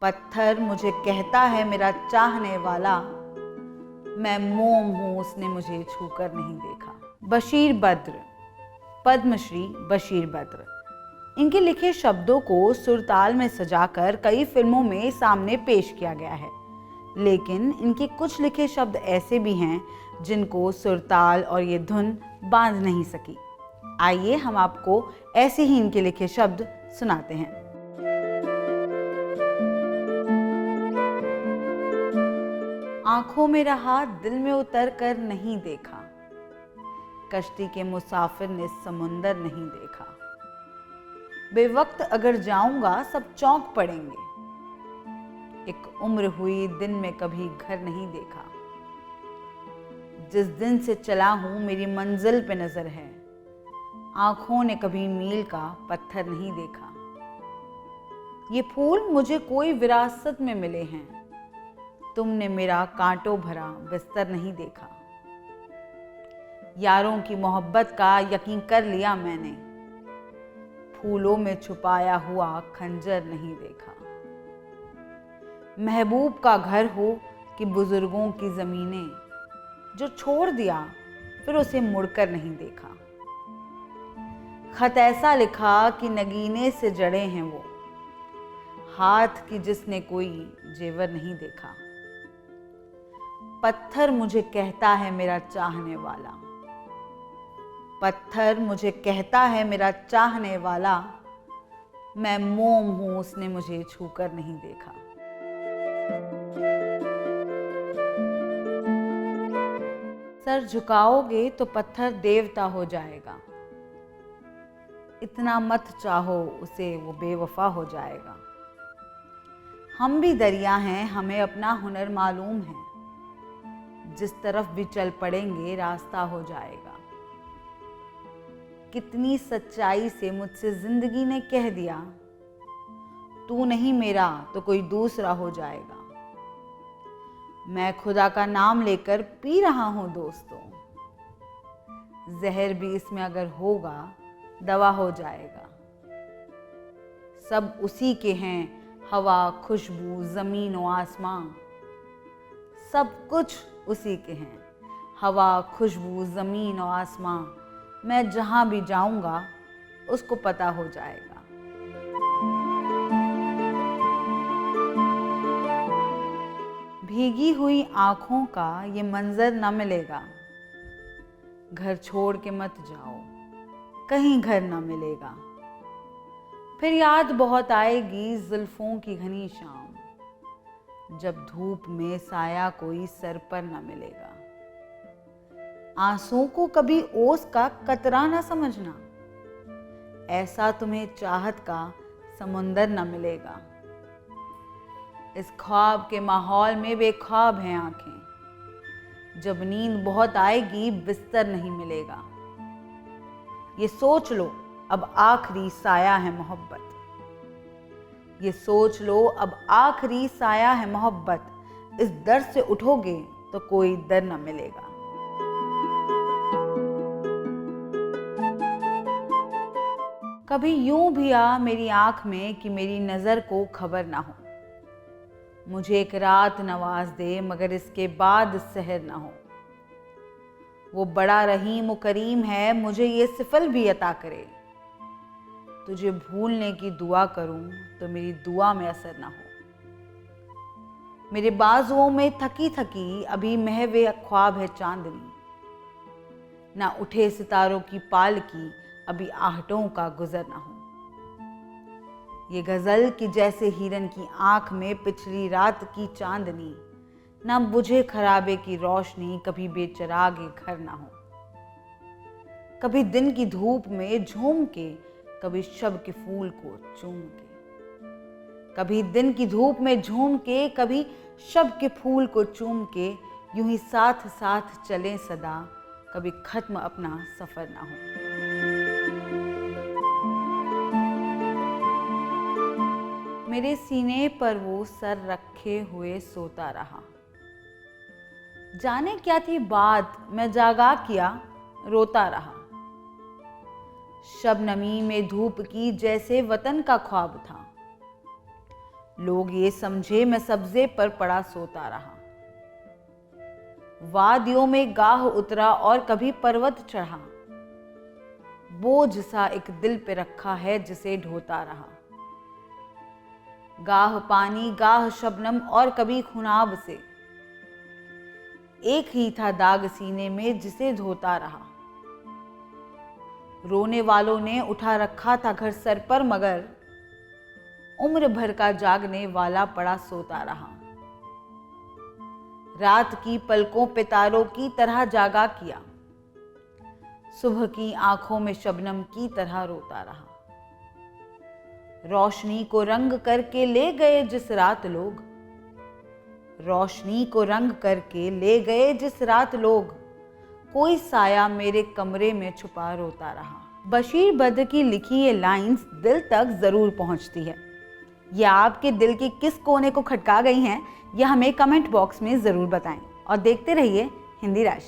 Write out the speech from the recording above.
पत्थर मुझे कहता है मेरा चाहने वाला, मैं मोम हूँ उसने मुझे छूकर नहीं देखा। बशीर बद्र, पद्मश्री बशीर बद्र। इनके लिखे शब्दों को सुरताल में सजाकर कई फिल्मों में सामने पेश किया गया है, लेकिन इनके कुछ लिखे शब्द ऐसे भी हैं जिनको सुरताल और ये धुन बांध नहीं सकी। आइए हम आपको ऐसे ही इनके लिखे शब्द सुनाते हैं। आंखों में रहा दिल में उतर कर नहीं देखा, कश्ती के मुसाफिर ने समुंदर नहीं देखा। बेवक्त अगर जाऊंगा सब चौंक पड़ेंगे, एक उम्र हुई दिन में कभी घर नहीं देखा। जिस दिन से चला हूं मेरी मंजिल पे नजर है, आंखों ने कभी मील का पत्थर नहीं देखा। ये फूल मुझे कोई विरासत में मिले हैं, तुमने मेरा कांटों भरा बिस्तर नहीं देखा। यारों की मोहब्बत का यकीन कर लिया मैंने, फूलों में छुपाया हुआ खंजर नहीं देखा। महबूब का घर हो कि बुजुर्गों की जमीनें, जो छोड़ दिया फिर उसे मुड़कर नहीं देखा। खत ऐसा लिखा कि नगीने से जड़े हैं वो, हाथ की जिसने कोई जेवर नहीं देखा। पत्थर मुझे कहता है मेरा चाहने वाला, पत्थर मुझे कहता है मेरा चाहने वाला, मैं मोम हूं उसने मुझे छूकर नहीं देखा। सर झुकाओगे तो पत्थर देवता हो जाएगा, इतना मत चाहो उसे वो बेवफा हो जाएगा। हम भी दरिया हैं, हमें अपना हुनर मालूम है, जिस तरफ भी चल पड़ेंगे रास्ता हो जाएगा। कितनी सच्चाई से मुझसे जिंदगी ने कह दिया, तू नहीं मेरा तो कोई दूसरा हो जाएगा। मैं खुदा का नाम लेकर पी रहा हूं दोस्तों, जहर भी इसमें अगर होगा दवा हो जाएगा। सब उसी के हैं, हवा खुशबू जमीन और आसमां, सब कुछ उसी के हैं, हवा खुशबू जमीन और आसमां। मैं जहां भी जाऊंगा उसको पता हो जाएगा। भीगी हुई आंखों का ये मंजर न मिलेगा, घर छोड़ के मत जाओ कहीं घर न मिलेगा। फिर याद बहुत आएगी जुल्फों की घनी शाम, जब धूप में साया कोई सर पर न मिलेगा। आंसुओं को कभी ओस का कतरा न समझना, ऐसा तुम्हें चाहत का समुंदर न मिलेगा। इस ख्वाब के माहौल में बेख्वाब हैं आंखें, जब नींद बहुत आएगी बिस्तर नहीं मिलेगा। ये सोच लो अब आखिरी साया है मोहब्बत, ये सोच लो अब आखिरी साया है मोहब्बत। इस दर से उठोगे तो कोई दर न मिलेगा। कभी यूं भी आ मेरी आंख में कि मेरी नजर को खबर ना हो, मुझे एक रात नवाज दे मगर इसके बाद सहर ना हो। वो बड़ा रहीम व करीम है, मुझे ये सिफल भी अता करे। तुझे भूलने की दुआ करूं तो मेरी दुआ में असर ना हो। मेरे बाजुओं में थकी थकी अभी महवे ख्वाब है चांदनी, ना उठे सितारों की पालकी अभी आहटों का गुजर ना हो। ये गजल की जैसे हिरन की आंख में पिछली रात की चांदनी, ना बुझे खराबे की रोशनी कभी बेचरागे घर ना हो। कभी दिन की धूप में झूम के, कभी शब के फूल को चूम के, कभी दिन की धूप में झूम के, कभी शब के फूल को चूम के, यूं ही साथ साथ चलें सदा, कभी खत्म अपना सफर ना हो। मेरे सीने पर वो सर रखे हुए सोता रहा, जाने क्या थी बात मैं जागा किया रोता रहा। शबनमी में धूप की जैसे वतन का ख्वाब था, लोग ये समझे मैं सब्जे पर पड़ा सोता रहा। वादियों में गाह उतरा और कभी पर्वत चढ़ा, बोझ सा एक दिल पे रखा है जिसे ढोता रहा। गाह पानी गाह शबनम और कभी खुनाब से, एक ही था दाग सीने में जिसे धोता रहा। रोने वालों ने उठा रखा था घर सर पर, मगर उम्र भर का जागने वाला पड़ा सोता रहा। रात की पलकों पे तारों की तरह जागा किया, सुबह की आंखों में शबनम की तरह रोता रहा। रोशनी को रंग करके ले गए जिस रात लोग, रोशनी को रंग करके ले गए जिस रात लोग, कोई साया मेरे कमरे में छुपा रोता रहा। बशीर बद्र की लिखी ये लाइंस दिल तक जरूर पहुंचती है। ये आपके दिल के किस कोने को खटका गई हैं, यह हमें कमेंट बॉक्स में जरूर बताएं और देखते रहिए हिंदी रश।